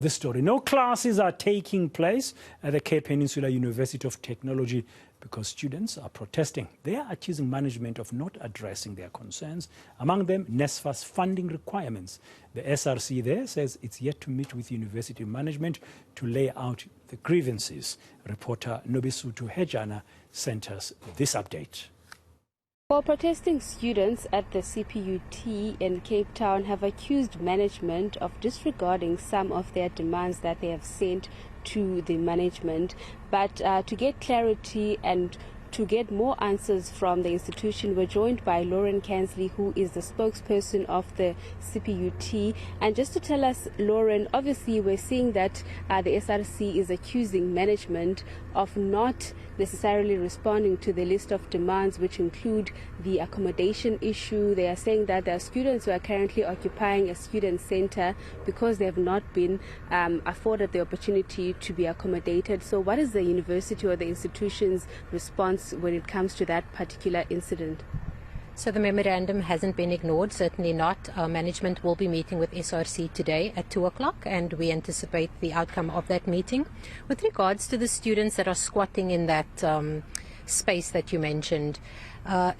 This story. No classes are taking place at the Peninsula University of Technology because students are protesting. They are accusing management of not addressing their concerns, among them Nsfas funding requirements. The SRC there says it's yet to meet with university management to lay out the grievances. Reporter Nobesuthu Hejana sent us this update. Well, protesting students at the CPUT in Cape Town have accused management of disregarding some of their demands that they have sent to the management. But to get clarity and to get more answers from the institution, we're joined by Lauren Kansley, who is the spokesperson of the CPUT. And just to tell us, Lauren, obviously we're seeing that the SRC is accusing management of not necessarily responding to the list of demands, which include the accommodation issue. They are saying that there are students who are currently occupying a student center because they have not been afforded the opportunity to be accommodated. So what is the university or the institution's response when it comes to that particular incident? So the memorandum hasn't been ignored, certainly not. Management will be meeting with SRC today at 2 o'clock, and we anticipate the outcome of that meeting. With regards to the students that are squatting in that space that you mentioned,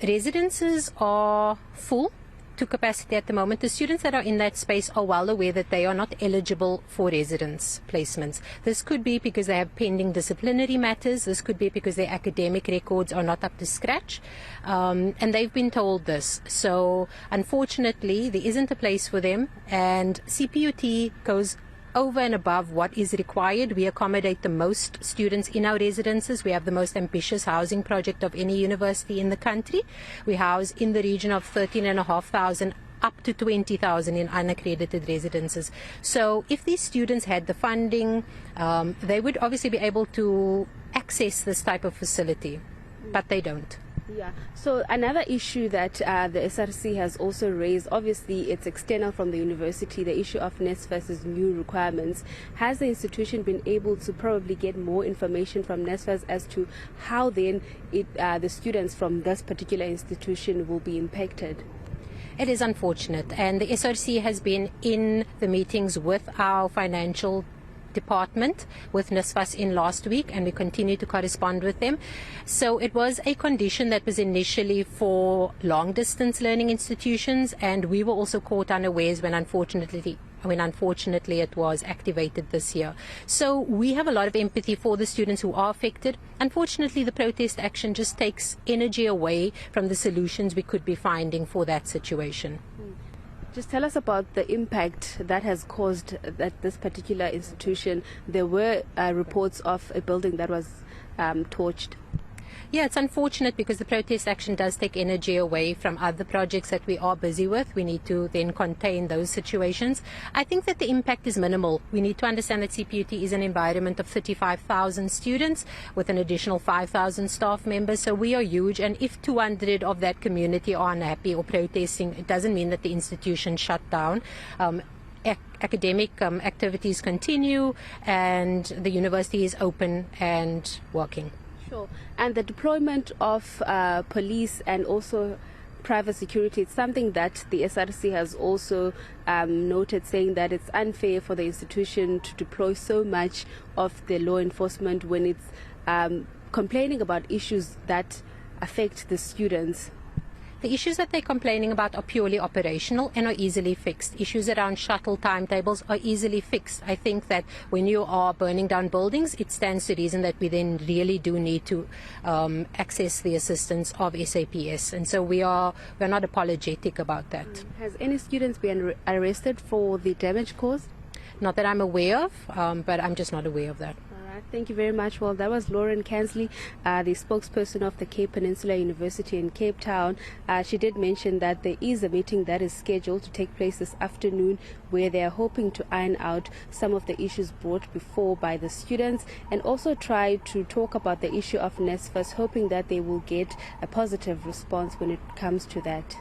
residences are full to capacity at the moment. The students that are in that space are well aware that they are not eligible for residence placements. This could be because they have pending disciplinary matters. This could be because their academic records are not up to scratch. And they've been told this. So unfortunately, there isn't a place for them, and CPUT goes over and above what is required. We accommodate the most students in our residences. We have the most ambitious housing project of any university in the country. We house in the region of 13,500 up to 20,000 in unaccredited residences. So if these students had the funding, they would obviously be able to access this type of facility, but they don't. Yeah. So another issue that the SRC has also raised, obviously it's external from the university, the issue of Nsfas's new requirements. Has the institution been able to probably get more information from Nsfas as to how then the students from this particular institution will be impacted? It is unfortunate, and the SRC has been in the meetings with our financial department, with Nsfas in last week, and we continue to correspond with them. So it was a condition that was initially for long distance learning institutions, and we were also caught unawares when unfortunately it was activated this year. So we have a lot of empathy for the students who are affected. Unfortunately, the protest action just takes energy away from the solutions we could be finding for that situation. Just tell us about the impact that has caused at this particular institution. There were reports of a building that was torched. Yeah, it's unfortunate because the protest action does take energy away from other projects that we are busy with. We need to then contain those situations. I think that the impact is minimal. We need to understand that CPUT is an environment of 35,000 students with an additional 5,000 staff members. So we are huge, and if 200 of that community are unhappy or protesting, it doesn't mean that the institution shut down. Academic activities continue, and the university is open and working. Sure. And the deployment of police and also private security, it's something that the SRC has also noted, saying that it's unfair for the institution to deploy so much of the law enforcement when it's complaining about issues that affect the students. The issues that they're complaining about are purely operational and are easily fixed. Issues around shuttle timetables are easily fixed. I think that when you are burning down buildings, it stands to reason that we then really do need to access the assistance of SAPS. And so we're not apologetic about that. Has any students been arrested for the damage caused? Not that I'm aware of, but I'm just not aware of that. Thank you very much. Well, that was Lauren Kansley, the spokesperson of the Peninsula University in Cape Town. She did mention that there is a meeting that is scheduled to take place this afternoon where they are hoping to iron out some of the issues brought before by the students and also try to talk about the issue of Nsfas, hoping that they will get a positive response when it comes to that.